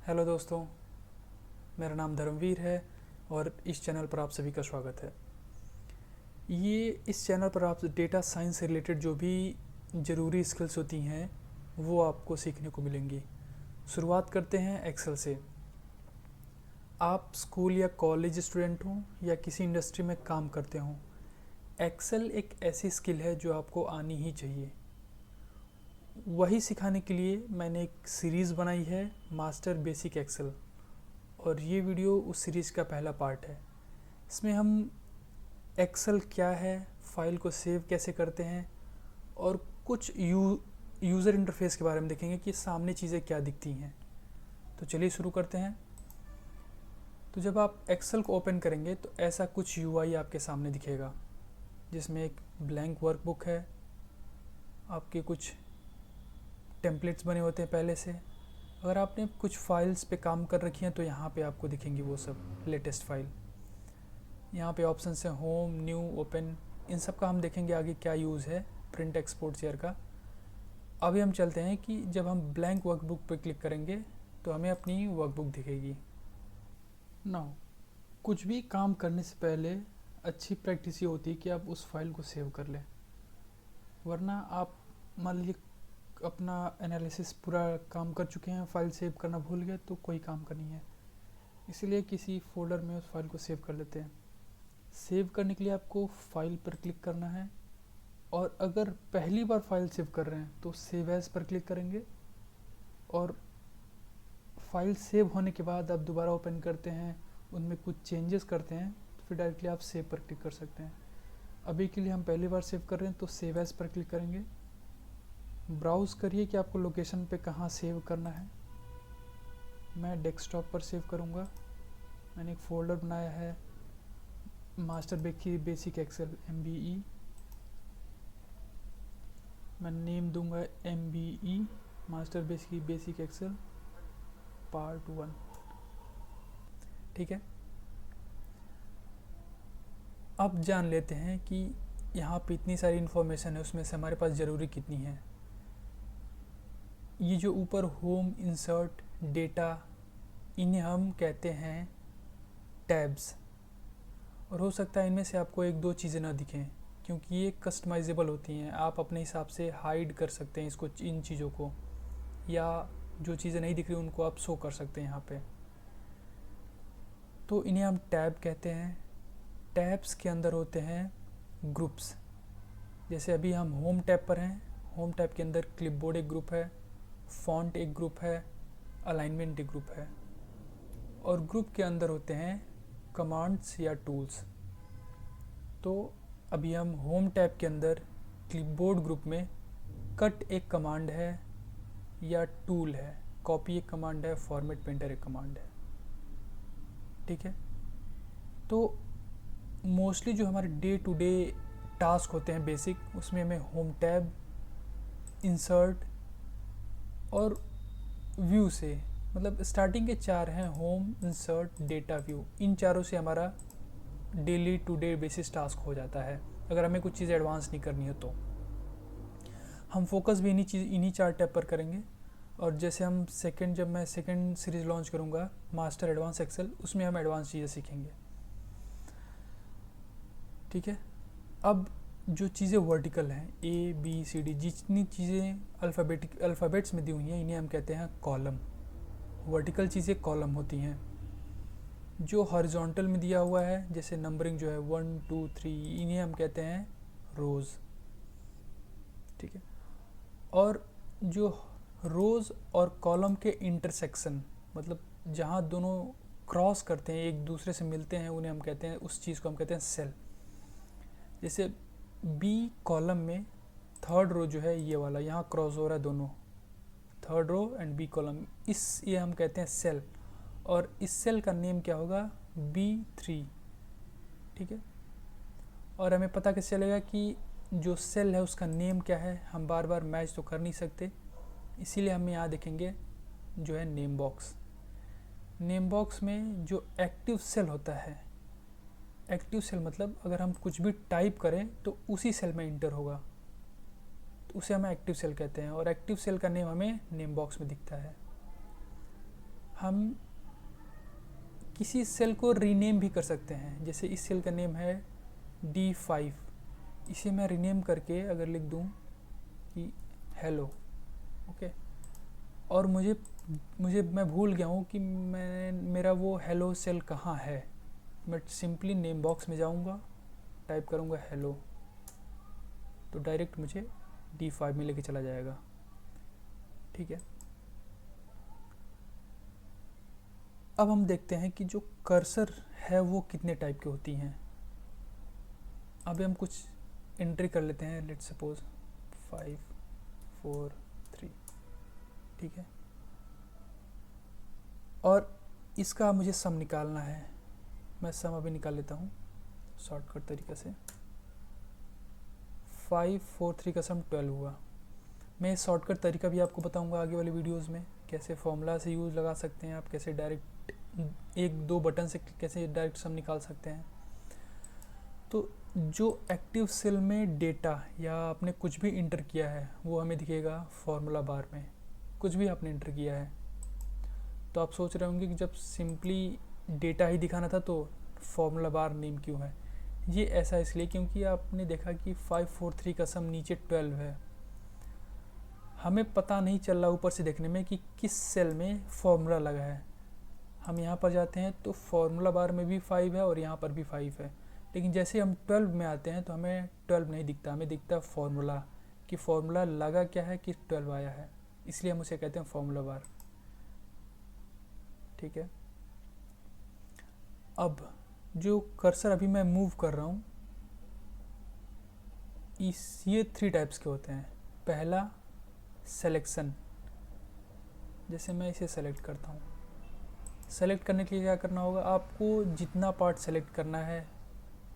Hello दोस्तों, मेरा नाम धर्मवीर है और इस चैनल पर आप सभी का स्वागत है। इस चैनल पर आप डेटा साइंस से रिलेटेड जो भी ज़रूरी स्किल्स होती हैं वो आपको सीखने को मिलेंगी। शुरुआत करते हैं एक्सेल से। आप स्कूल या कॉलेज स्टूडेंट हों या किसी इंडस्ट्री में काम करते हों, एक्सेल एक ऐसी स्किल है जो आपको आनी ही चाहिए। वही सिखाने के लिए मैंने एक सीरीज़ बनाई है, मास्टर बेसिक एक्सेल, और ये वीडियो उस सीरीज़ का पहला पार्ट है। इसमें हम एक्सेल क्या है, फाइल को सेव कैसे करते हैं और कुछ यूज़र इंटरफेस के बारे में देखेंगे कि सामने चीज़ें क्या दिखती हैं। तो चलिए शुरू करते हैं। तो जब आप एक्सेल को ओपन करेंगे तो ऐसा कुछ यूआई आपके सामने दिखेगा, जिसमें एक ब्लैंक वर्कबुक है, आपके कुछ टेम्पलेट्स बने होते हैं पहले से। अगर आपने कुछ फाइल्स पे काम कर रखी हैं तो यहाँ पे आपको दिखेंगी वो सब लेटेस्ट फाइल। यहाँ पे ऑप्शन है होम, न्यू, ओपन, इन सब का हम देखेंगे आगे क्या यूज़ है प्रिंट, एक्सपोर्ट, शेयर का। अभी हम चलते हैं कि जब हम ब्लैंक वर्कबुक पे क्लिक करेंगे तो हमें अपनी वर्कबुक दिखेगी। नाउ कुछ भी काम करने से पहले अच्छी प्रैक्टिस ये होती है कि आप उस फाइल को सेव कर लें, वरना आप मान लीजिए अपना एनालिसिस पूरा काम कर चुके हैं, फाइल सेव करना भूल गए तो कोई काम का नहीं है। इसलिए किसी फोल्डर में उस फाइल को सेव कर लेते हैं। सेव करने के लिए आपको फाइल पर क्लिक करना है, और अगर पहली बार फाइल सेव कर रहे हैं तो सेव एज पर क्लिक करेंगे, और फाइल सेव होने के बाद आप दोबारा ओपन करते हैं, उनमें कुछ चेंजेस करते हैं, तो फिर डायरेक्टली आप सेव पर क्लिक कर सकते हैं। अभी के लिए हम पहली बार सेव कर रहे हैं तो सेव एज पर क्लिक करेंगे। ब्राउज़ करिए कि आपको लोकेशन पे कहाँ सेव करना है। मैं डेस्कटॉप पर सेव करूँगा। मैंने एक फ़ोल्डर बनाया है, मास्टर बेसिक एक्सेल MBE। मैं नेम दूंगा MBE master basic excel part 1। ठीक है, अब जान लेते हैं कि यहाँ पे इतनी सारी इन्फॉर्मेशन है, उसमें से हमारे पास ज़रूरी कितनी है। ये जो ऊपर होम, इंसर्ट, डेटा, इन्हें हम कहते हैं टैब्स। और हो सकता है इनमें से आपको एक दो चीज़ें ना दिखें, क्योंकि ये कस्टमाइजेबल होती हैं। आप अपने हिसाब से हाइड कर सकते हैं इसको, इन चीज़ों को, या जो चीज़ें नहीं दिख रही उनको आप शो कर सकते हैं यहाँ पे। तो इन्हें हम टैब कहते हैं। टैब्स के अंदर होते हैं ग्रुप्स। जैसे अभी हम होम टैब पर हैं, होम टैब के अंदर क्लिपबोर्ड एक ग्रुप है, फॉन्ट एक ग्रुप है, अलाइनमेंट एक ग्रुप है, और ग्रुप के अंदर होते हैं कमांड्स या टूल्स। तो अभी हम होम टैब के अंदर क्लिपबोर्ड ग्रुप में कट एक कमांड है या टूल है, कॉपी एक कमांड है, फॉर्मेट पेंटर एक कमांड है। ठीक है, तो मोस्टली जो हमारे डे टू डे टास्क होते हैं बेसिक, उसमें हमें होम टैब, इंसर्ट और व्यू से, मतलब स्टार्टिंग के 4 हैं, होम, इंसर्ट, डेटा, व्यू। इन चारों से हमारा daily to day basis task हो जाता है, अगर हमें कुछ चीज़ एडवांस नहीं करनी है तो। हम फोकस भी इन्हीं 4 टैब पर करेंगे। और जैसे हम जब मैं सेकंड सीरीज़ लॉन्च करूँगा मास्टर एडवांस एक्सेल, उसमें हम एडवांस चीज़ें सीखेंगे। ठीक है, अब जो चीज़ें वर्टिकल हैं, ABCD, जितनी चीज़ें अल्फ़ाबेट्स में दी हुई हैं, इन्हें हम कहते हैं कॉलम। वर्टिकल चीज़ें कॉलम होती हैं। जो हॉरिजॉन्टल में दिया हुआ है, जैसे नंबरिंग जो है 1 2 3, इन्हें हम कहते हैं रोज़। ठीक है, और जो रोज़ और कॉलम के इंटरसेक्शन, मतलब जहाँ दोनों क्रॉस करते हैं, एक दूसरे से मिलते हैं, उन्हें हम कहते हैं, उस चीज़ को हम कहते हैं सेल। जैसे B कॉलम में थर्ड रो जो है ये वाला, यहाँ क्रॉस हो रहा है दोनों, third row and B column, ये हम कहते हैं सेल। और इस सेल का नेम क्या होगा, B3। ठीक है, और हमें पता कैसे चलेगा कि जो सेल है उसका नेम क्या है। हम बार बार मैच तो कर नहीं सकते, इसीलिए हम यहाँ देखेंगे जो है नेम बॉक्स। नेम बॉक्स में जो एक्टिव सेल होता है, एक्टिव सेल मतलब अगर हम कुछ भी टाइप करें तो उसी सेल में इंटर होगा, तो उसे हम एक्टिव सेल कहते हैं। और एक्टिव सेल का नेम हमें नेम बॉक्स में दिखता है। हम किसी सेल को रीनेम भी कर सकते हैं। जैसे इस सेल का नेम है D5, इसे मैं रीनेम करके अगर लिख दूं कि हेलो, ओके, और मैं भूल गया हूँ कि मेरा वो हेलो सेल कहाँ है, मैं सिंपली नेम बॉक्स में जाऊँगा, टाइप करूँगा हेलो, तो डायरेक्ट मुझे D5 में लेके चला जाएगा। ठीक है, अब हम देखते हैं कि जो कर्सर है वो कितने टाइप की होती हैं। अभी हम कुछ एंट्री कर लेते हैं, लेट्स सपोज 5 4 3, ठीक है, और इसका मुझे सम निकालना है। मैं सम अभी निकाल लेता हूँ शॉर्टकट तरीके से। 5 4 3 का सम 12 हुआ। मैं शॉर्टकट तरीका भी आपको बताऊंगा आगे वाले वीडियोस में, कैसे फॉर्मूला से यूज़ लगा सकते हैं आप, कैसे डायरेक्ट एक दो बटन से कैसे डायरेक्ट सम निकाल सकते हैं। तो जो एक्टिव सेल में डेटा या आपने कुछ भी इंटर किया है वो हमें दिखेगा फॉर्मूला बार में। कुछ भी आपने इंटर किया है तो आप सोच रहे होंगे कि जब सिंपली डेटा ही दिखाना था तो फॉर्मूला बार नेम क्यों है। ये ऐसा इसलिए क्योंकि आपने देखा कि 5 4 3 का सम नीचे 12 है, हमें पता नहीं चल रहा ऊपर से देखने में कि किस सेल में फॉर्मूला लगा है। हम यहाँ पर जाते हैं तो फॉर्मूला बार में भी 5 है और यहाँ पर भी 5 है, लेकिन जैसे हम 12 में आते हैं तो हमें 12 नहीं दिखता, हमें दिखता है फॉर्मूला, कि फॉर्मूला लगा क्या है कि 12 आया है, इसलिए हम उसे कहते हैं फॉर्मूला बार। ठीक है, अब जो कर्सर अभी मैं मूव कर रहा हूँ ये 3 टाइप्स के होते हैं। पहला सिलेक्शन, जैसे मैं इसे सेलेक्ट करता हूँ, सेलेक्ट करने के लिए क्या करना होगा, आपको जितना पार्ट सेलेक्ट करना है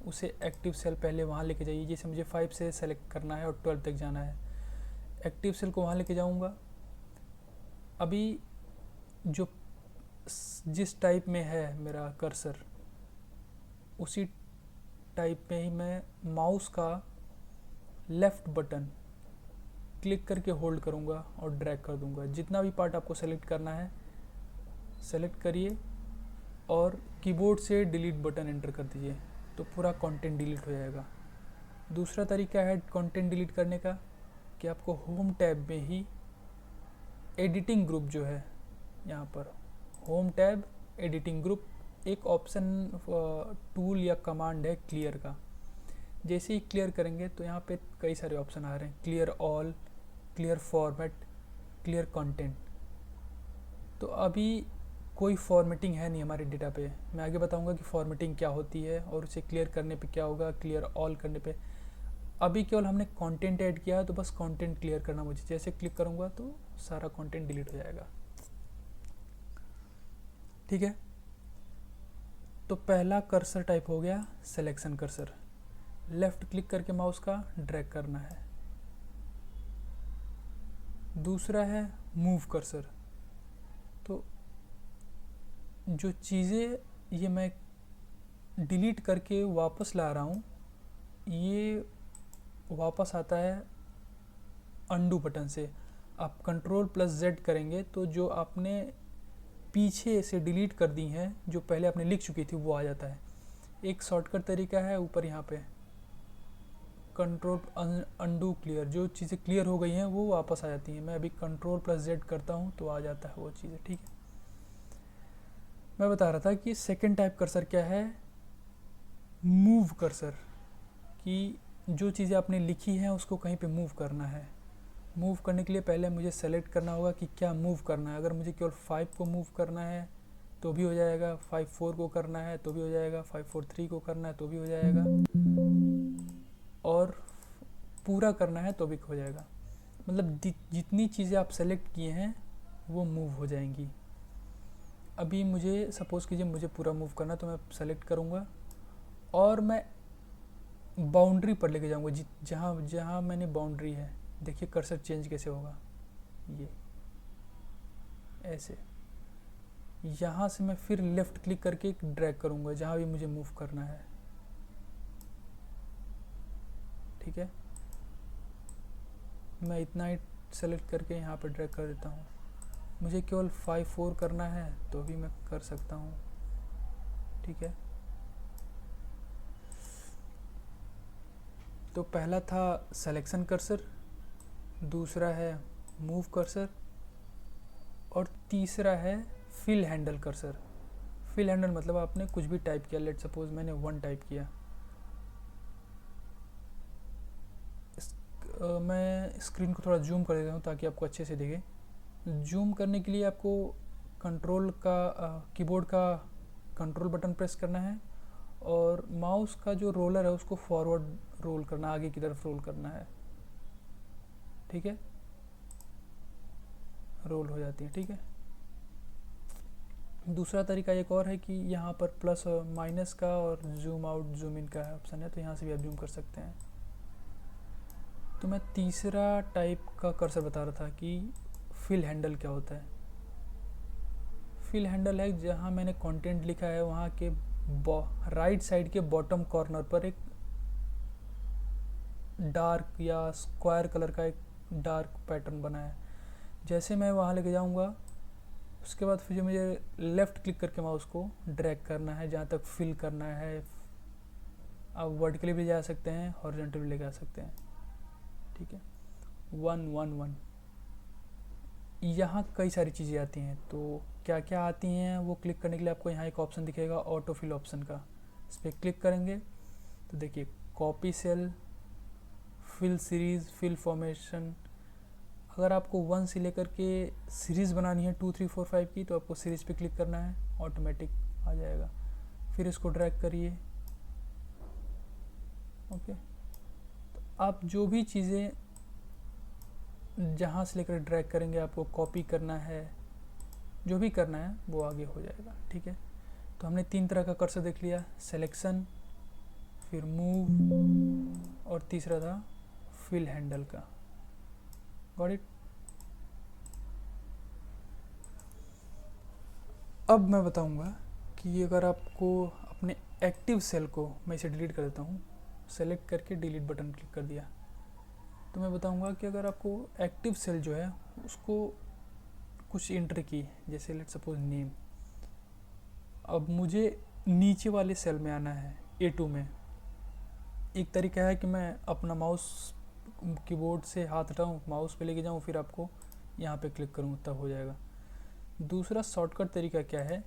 उसे एक्टिव सेल पहले वहाँ लेके जाइए। जैसे मुझे 5 से सेलेक्ट करना है और 12 तक जाना है, एक्टिव सेल को वहाँ लेके जाऊँगा। अभी जो जिस टाइप में है मेरा कर्सर उसी टाइप में ही मैं माउस का लेफ़्ट बटन क्लिक करके होल्ड करूँगा और ड्रैग कर दूँगा। जितना भी पार्ट आपको सेलेक्ट करना है सेलेक्ट करिए और कीबोर्ड से डिलीट बटन एंटर कर दीजिए तो पूरा कंटेंट डिलीट हो जाएगा। दूसरा तरीका है कंटेंट डिलीट करने का कि आपको होम टैब में ही एडिटिंग ग्रुप जो है, यहाँ पर होम टैब एडिटिंग ग्रुप एक ऑप्शन टूल या कमांड है क्लियर का। जैसे ही क्लियर करेंगे तो यहाँ पे कई सारे ऑप्शन आ रहे हैं, clear all, clear format, clear content. तो अभी कोई फॉर्मेटिंग है नहीं हमारे डेटा पे, मैं आगे बताऊंगा कि फॉर्मेटिंग क्या होती है और उसे क्लियर करने पे क्या होगा, क्लियर ऑल करने पे। अभी केवल हमने कंटेंट ऐड किया है तो बस कंटेंट क्लियर करना मुझे, जैसे क्लिक करूंगा तो सारा कंटेंट डिलीट हो जाएगा। ठीक है, तो पहला कर्सर टाइप हो गया सिलेक्शन कर्सर, लेफ़्ट क्लिक करके माउस का ड्रैग करना है। दूसरा है मूव कर्सर, तो जो चीज़ें ये मैं डिलीट करके वापस ला रहा हूँ ये वापस आता है अंडू बटन से। आप Ctrl+Z करेंगे तो जो आपने पीछे से डिलीट कर दी हैं जो पहले आपने लिख चुकी थी वो आ जाता है। एक शॉर्टकट तरीका है ऊपर यहाँ पे कंट्रोल अंडू क्लियर, जो चीज़ें क्लियर हो गई हैं वो वापस आ जाती हैं। मैं अभी Ctrl+Z करता हूँ तो आ जाता है वो चीज़ें। ठीक है, मैं बता रहा था कि सेकंड टाइप कर्सर क्या है, मूव कर्सर, कि जो चीज़ें आपने लिखी हैं उसको कहीं पे मूव करना है। मूव करने के लिए पहले मुझे सेलेक्ट करना होगा कि क्या मूव करना है। अगर मुझे केवल 5 को मूव करना है तो भी हो जाएगा, 5 4 को करना है तो भी हो जाएगा, 5 4 3 को करना है तो भी हो जाएगा, और पूरा करना है तो भी हो जाएगा। मतलब जितनी चीज़ें आप सेलेक्ट किए हैं वो मूव हो जाएंगी। अभी मुझे सपोज़ कीजिए मुझे पूरा मूव करना तो मैं सेलेक्ट करूँगा और मैं बाउंड्री पर लेके जाऊँगा, जहाँ जहाँ मैंने बाउंड्री है। देखिए कर्सर चेंज कैसे होगा, ये ऐसे। यहाँ से मैं फिर लेफ़्ट क्लिक करके ड्रैग करूँगा जहाँ भी मुझे मूव करना है। ठीक है, मैं इतना ही सेलेक्ट करके यहाँ पर ड्रैग कर देता हूँ। मुझे केवल 5 4 करना है तो भी मैं कर सकता हूँ, ठीक है। तो पहला था सिलेक्शन कर्सर, दूसरा है मूव कर्सर और तीसरा है fill handle cursor. Fill handle मतलब आपने कुछ भी टाइप किया, लेट सपोज मैंने 1 टाइप किया। मैं स्क्रीन को थोड़ा जूम कर देता हूँ ताकि आपको अच्छे से दिखे। जूम करने के लिए आपको कंट्रोल का कीबोर्ड का कंट्रोल बटन प्रेस करना है और माउस का जो रोलर है उसको फॉरवर्ड रोल करना, आगे की तरफ रोल करना है, ठीक है। रोल हो जाती है, ठीक है। दूसरा तरीका एक और है कि यहाँ पर प्लस और माइनस का और जूम आउट जूम इन का ऑप्शन है, तो यहाँ से भी आप जूम कर सकते हैं। तो मैं तीसरा टाइप का कर्सर बता रहा था कि फिल हैंडल क्या होता है। फिल हैंडल है जहाँ मैंने कंटेंट लिखा है वहाँ के राइट साइड के बॉटम कॉर्नर पर एक डार्क या स्क्वायर कलर का एक डार्क पैटर्न बना है। जैसे मैं वहाँ लेके जाऊँगा उसके बाद फिर मुझे लेफ़्ट क्लिक करके माउस को ड्रैग करना है जहाँ तक फिल करना है। आप वर्टिकली भी जा सकते हैं, हॉरिजॉन्टल भी ले जा सकते हैं, ठीक है। 1 1 1 यहाँ कई सारी चीज़ें आती हैं, तो क्या क्या आती हैं वो क्लिक करने के लिए आपको यहाँ एक ऑप्शन दिखेगा ऑटो फिल ऑप्शन का। इस पर क्लिक करेंगे तो देखिए copy cell, fill series, fill formation. अगर आपको 1 से लेकर के सीरीज़ बनानी है 2 3 4 5 की, तो आपको सीरीज़ पे क्लिक करना है, ऑटोमेटिक आ जाएगा। फिर इसको ड्रैग करिए, ओके। तो आप जो भी चीज़ें जहाँ से लेकर ड्रैग करेंगे आपको कॉपी करना है, जो भी करना है वो आगे हो जाएगा, ठीक है। तो हमने 3 तरह का कर्सर देख लिया, सिलेक्शन, फिर मूव और तीसरा था फिल हैंडल का। Got it. अब मैं बताऊंगा कि अगर आपको अपने एक्टिव सेल को, मैं इसे डिलीट कर देता हूँ, सेलेक्ट करके डिलीट बटन क्लिक कर दिया, तो मैं बताऊंगा कि अगर आपको एक्टिव सेल जो है उसको कुछ एंटर की, जैसे लेट सपोज नेम। अब मुझे नीचे वाले सेल में आना है A2 में। एक तरीका है कि मैं अपना माउस कीबोर्ड से हाथ हटाऊँ, माउस पे लेके जाऊँ, फिर आपको यहाँ पे क्लिक करूँ तब हो जाएगा। दूसरा शॉर्टकट तरीका क्या है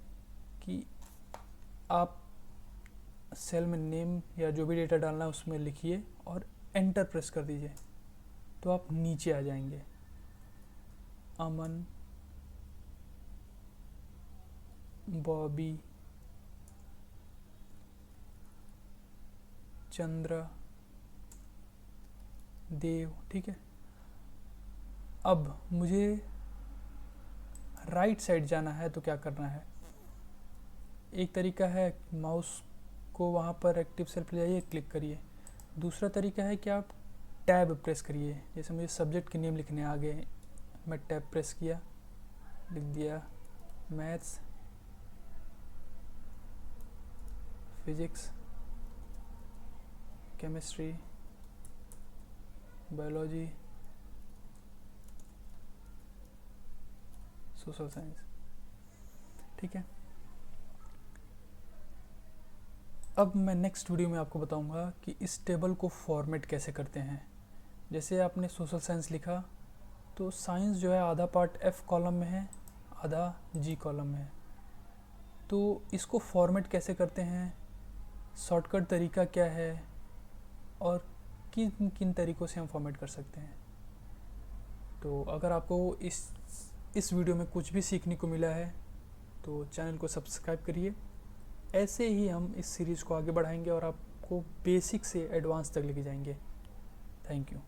कि आप सेल में नेम या जो भी डेटा डालना है उसमें लिखिए और एंटर प्रेस कर दीजिए, तो आप नीचे आ जाएंगे। अमन, बॉबी, चंद्र, देव, ठीक है। अब मुझे राइट साइड जाना है तो क्या करना है, एक तरीका है माउस को वहाँ पर एक्टिव सेल पर जाइए, क्लिक करिए। दूसरा तरीका है कि आप टैब प्रेस करिए, जैसे मुझे सब्जेक्ट के नेम लिखने आ गए, मैं टैब प्रेस किया, लिख दिया maths, physics, chemistry, biology, social science, ठीक है। अब मैं नेक्स्ट वीडियो में आपको बताऊंगा कि इस टेबल को फॉर्मेट कैसे करते हैं। जैसे आपने सोशल साइंस लिखा तो साइंस जो है आधा पार्ट F कॉलम में है, आधा G कॉलम में है, तो इसको फॉर्मेट कैसे करते हैं, शॉर्टकट तरीका क्या है और किन किन तरीक़ों से हम फॉर्मेट कर सकते हैं। तो अगर आपको इस वीडियो में कुछ भी सीखने को मिला है तो चैनल को सब्सक्राइब करिए। ऐसे ही हम इस सीरीज़ को आगे बढ़ाएंगे और आपको बेसिक से एडवांस तक लेके जाएंगे। Thank you.